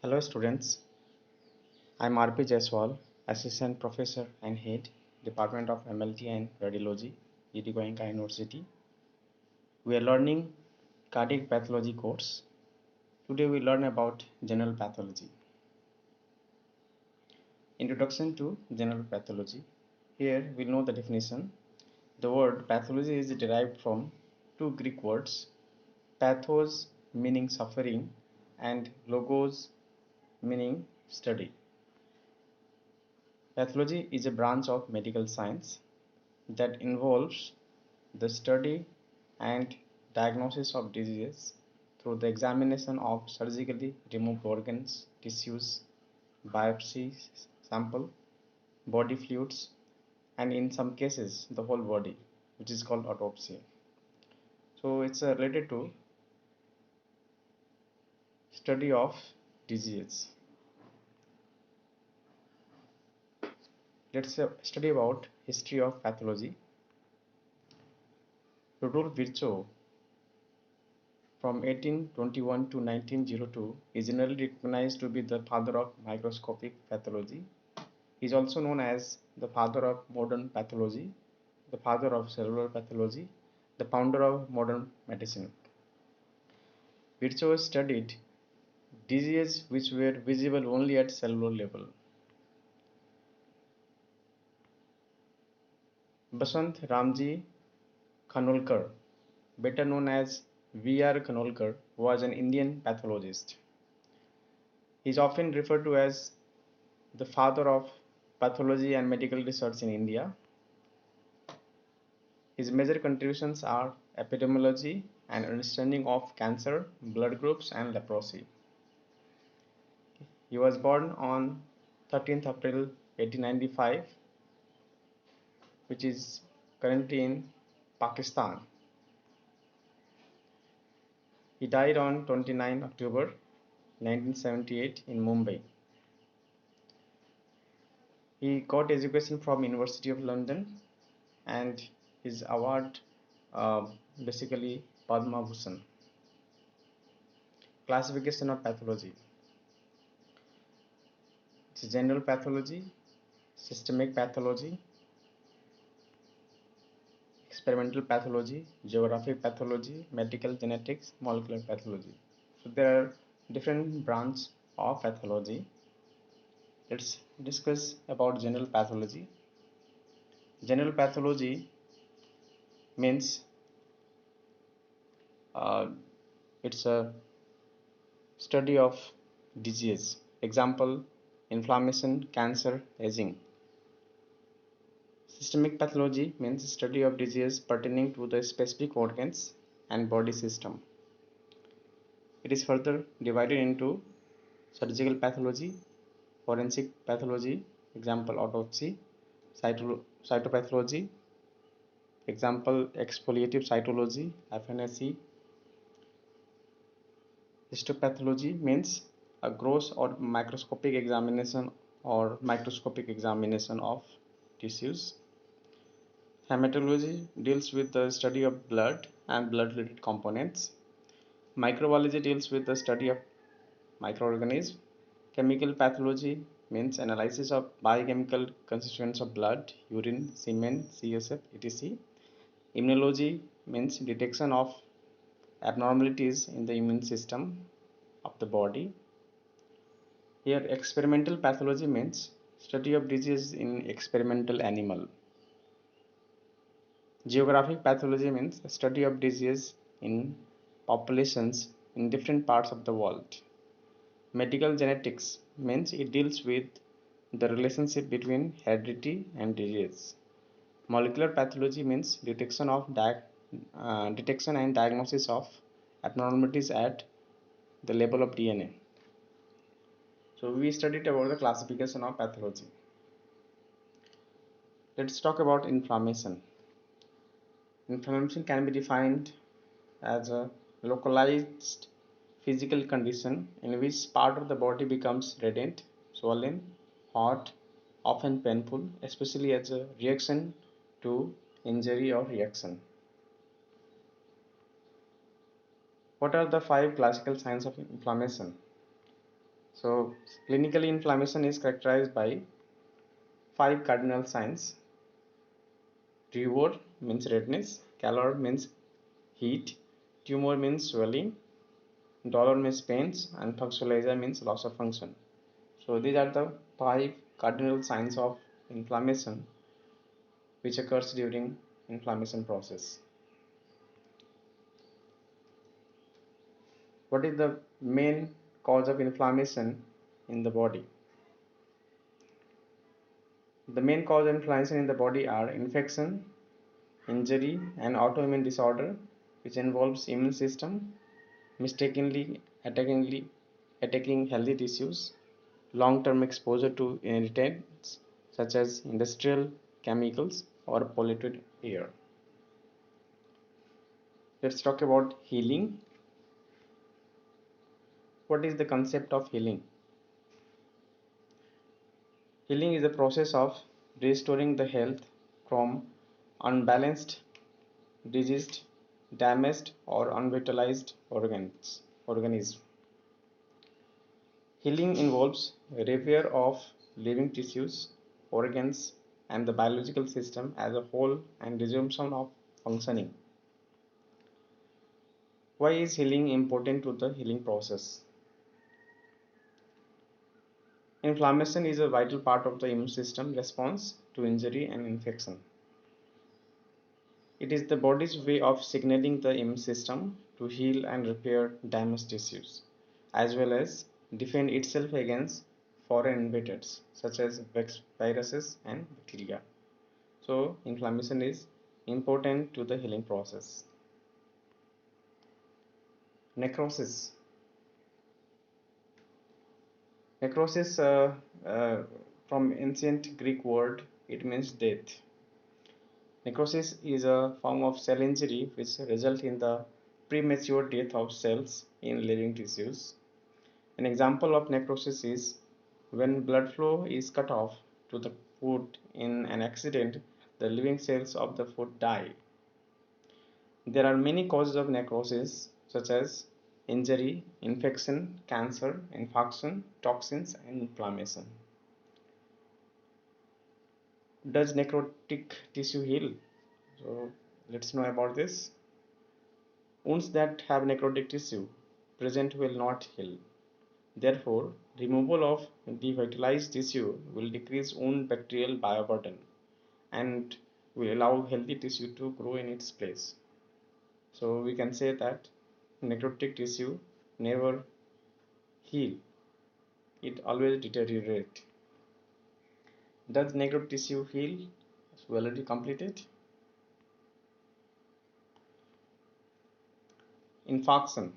Hello students, I am RP Jaiswal, Assistant Professor and Head, Department of MLT and Radiology, GT Goenka University. We are learning cardiac pathology course. Today we learn about general pathology. Introduction to general pathology. Here we know the definition. The word pathology is derived from two Greek words, pathos meaning suffering and logos meaning study. Pathology is a branch of medical science that involves the study and diagnosis of diseases through the examination of surgically removed organs, tissues, biopsy sample, body fluids, and in some cases the whole body, which is called autopsy. So it's related to study of disease. Let's study about history of pathology. Rudolf Virchow from 1821 to 1902 is generally recognized to be the father of microscopic pathology. He is also known as the father of modern pathology, the father of cellular pathology, the founder of modern medicine. Virchow studied diseases which were visible only at cellular level. Basant Ramji Khanolkar, better known as V.R. Khanolkar, was an Indian pathologist. He is often referred to as the father of pathology and medical research in India. His major contributions are epidemiology and understanding of cancer, blood groups, and leprosy. He was born on 13th April 1895, which is currently in Pakistan. He died on 29 October 1978 in Mumbai. He got education from University of London and his award basically Padma Bhushan. Classification of pathology. It's general pathology, systemic pathology, experimental pathology, geographic pathology, medical genetics, molecular pathology. So there are different branches of pathology. Let's discuss about general pathology. General pathology means it's a study of disease. Example, inflammation, cancer, aging. Systemic pathology means study of disease pertaining to the specific organs and body system. It is further divided into surgical pathology, forensic pathology, example autopsy, cytopathology, example exfoliative cytology, FNSE. Histopathology means a gross or microscopic examination of tissues. Hematology deals with the study of blood and blood related components. Microbiology deals with the study of microorganisms. Chemical pathology means analysis of biochemical constituents of blood, urine, semen, CSF, etc. Immunology means detection of abnormalities in the immune system of the body. Here experimental pathology means study of disease in experimental animal. Geographic pathology means study of disease in populations in different parts of the world. Medical genetics means it deals with the relationship between heredity and disease. Molecular pathology means detection and diagnosis of abnormalities at the level of DNA. So we studied about the classification of pathology. Let's talk about inflammation. Inflammation can be defined as a localized physical condition in which part of the body becomes reddened, swollen, hot, often painful, especially as a reaction to injury or reaction. What are the 5 classical signs of inflammation? So clinically, inflammation is characterized by five cardinal signs. Ruvor means redness, calor means heat, tumor means swelling, dolor means pains, and toxoplasma means loss of function. So these are the five cardinal signs of inflammation which occurs during inflammation process. What is the main cause of inflammation in the body? The main cause of inflammation in the body are infection, injury, and autoimmune disorder, which involves immune system mistakenly attacking healthy tissues, long-term exposure to irritants such as industrial chemicals or polluted air. Let's talk about healing. What is the concept of healing? Healing is the process of restoring the health from unbalanced, diseased, damaged, or unvitalized organism. Healing involves repair of living tissues, organs, and the biological system as a whole and resumption of functioning. Why is healing important to the healing process? Inflammation is a vital part of the immune system response to injury and infection. It is the body's way of signaling the immune system to heal and repair damaged tissues, as well as defend itself against foreign invaders such as viruses and bacteria. So, inflammation is important to the healing process. Necrosis. Necrosis, uh, from ancient Greek word, it means death. Necrosis is a form of cell injury which results in the premature death of cells in living tissues. An example of necrosis is when blood flow is cut off to the foot in an accident, the living cells of the foot die. There are many causes of necrosis, such as injury, infection, cancer, infarction, toxins, and inflammation. Does necrotic tissue heal? So let's know about this. Wounds that have necrotic tissue present will not heal. Therefore, removal of devitalized tissue will decrease wound bacterial bioburden and will allow healthy tissue to grow in its place. So we can say that necrotic tissue never heal, it always deteriorate. Does necrotic tissue heal? So we already completed. Infarction,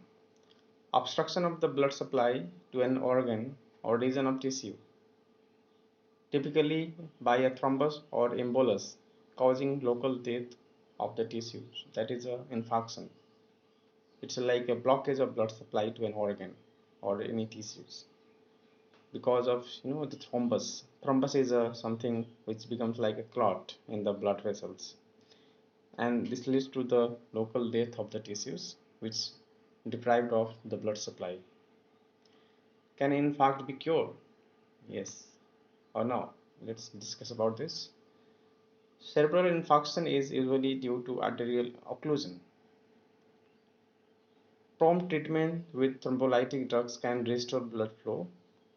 obstruction of the blood supply to an organ or region of tissue, typically by a thrombus or embolus, causing local death of the tissue. That is an infarction. It's like a blockage of blood supply to an organ or any tissues because of the thrombus. Thrombus is something which becomes like a clot in the blood vessels, and this leads to the local death of the tissues which deprived of the blood supply. Can infarct be cured? Yes or no? Let's discuss about this. Cerebral infarction is usually due to arterial occlusion. Prompt treatment with thrombolytic drugs can restore blood flow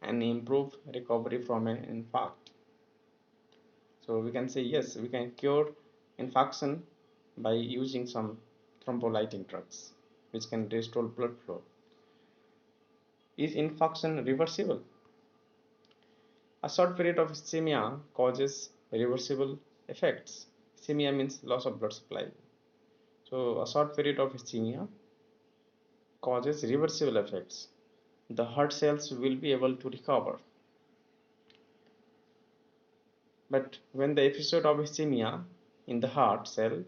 and improve recovery from an infarct. So we can say yes, we can cure infarction by using some thrombolytic drugs which can restore blood flow. Is infarction reversible? A short period of ischemia causes reversible effects. Ischemia means loss of blood supply. So a short period of ischemia causes reversible effects. The heart cells will be able to recover. But when the episode of ischemia in the heart cell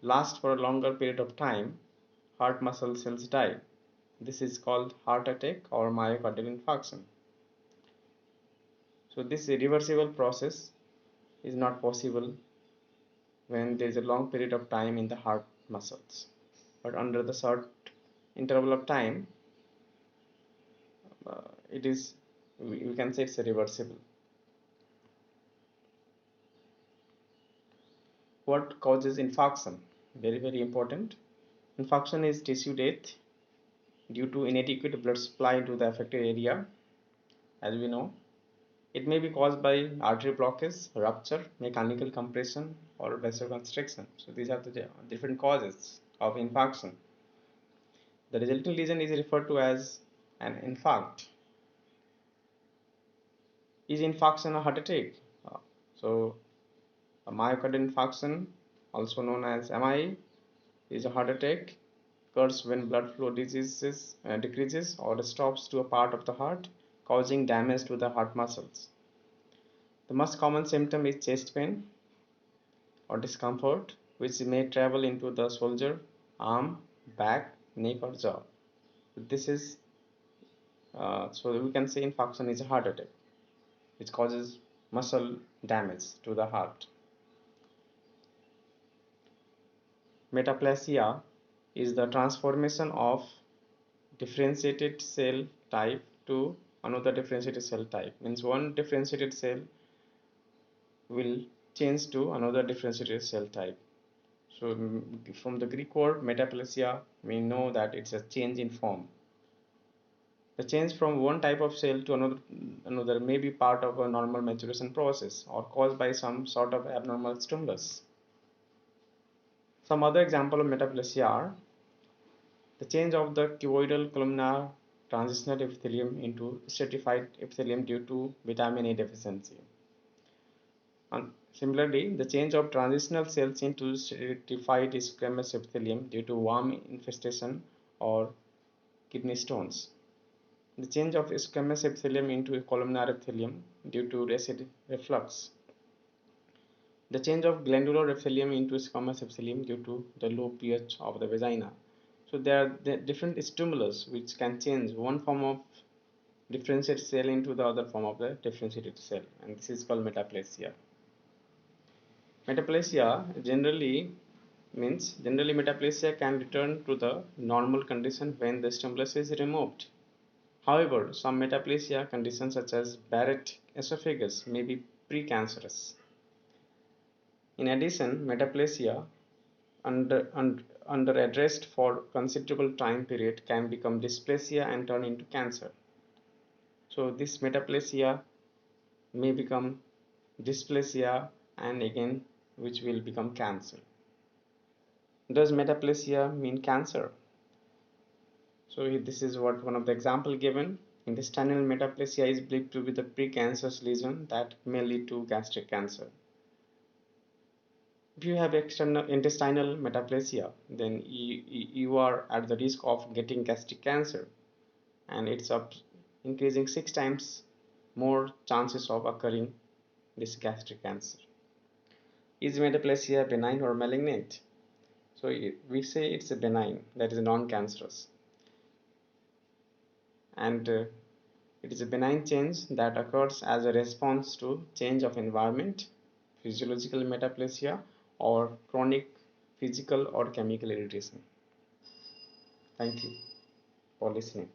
lasts for a longer period of time, heart muscle cells die. This is called heart attack or myocardial infarction. So this reversible process is not possible when there is a long period of time in the heart muscles. But under the short interval of time, it is, we can say it's reversible. What causes infarction? Very important. Infarction is tissue death due to inadequate blood supply to the affected area, as we know. It may be caused by artery blockage, rupture, mechanical compression, or vasoconstriction. So these are the different causes of infarction. The resulting lesion is referred to as an infarct. Is infarction a heart attack? Uh, so a myocardial infarction, also known as MI, is a heart attack. Occurs when blood flow decreases or stops to a part of the heart, causing damage to the heart muscles. The most common symptom is chest pain or discomfort, which may travel into the shoulder, arm, back, neck, or jaw. This is so we can say infarction is a heart attack, which causes muscle damage to the heart. Metaplasia is the transformation of differentiated cell type to another differentiated cell type. Means one differentiated cell will change to another differentiated cell type. So from the Greek word metaplasia, we know that it's a change in form. The change from one type of cell to another may be part of a normal maturation process or caused by some sort of abnormal stimulus. Some other example of metaplasia are the change of the cuboidal columnar transitional epithelium into stratified epithelium due to vitamin A deficiency. And similarly, the change of transitional cells into stratified squamous epithelium due to worm infestation or kidney stones. The change of squamous epithelium into columnar epithelium due to acid reflux. The change of glandular epithelium into squamous epithelium due to the low pH of the vagina. So there are the different stimulus which can change one form of differentiated cell into the other form of the differentiated cell, and this is called metaplasia. Metaplasia generally metaplasia can return to the normal condition when the stimulus is removed. However, some metaplasia conditions such as Barrett esophagus may be precancerous. In addition, metaplasia under addressed for considerable time period can become dysplasia and turn into cancer. So this metaplasia may become dysplasia and again which will become cancer. Does metaplasia mean cancer? So this is what one of the example given. Intestinal metaplasia is believed to be the precancerous lesion that may lead to gastric cancer. If you have external intestinal metaplasia, then you are at the risk of getting gastric cancer, and it's up increasing 6 times more chances of occurring this gastric cancer. Is metaplasia benign or malignant? So we say it's a benign, that is non-cancerous, and it is a benign change that occurs as a response to change of environment, physiological metaplasia, or chronic physical or chemical irritation. Thank you for listening.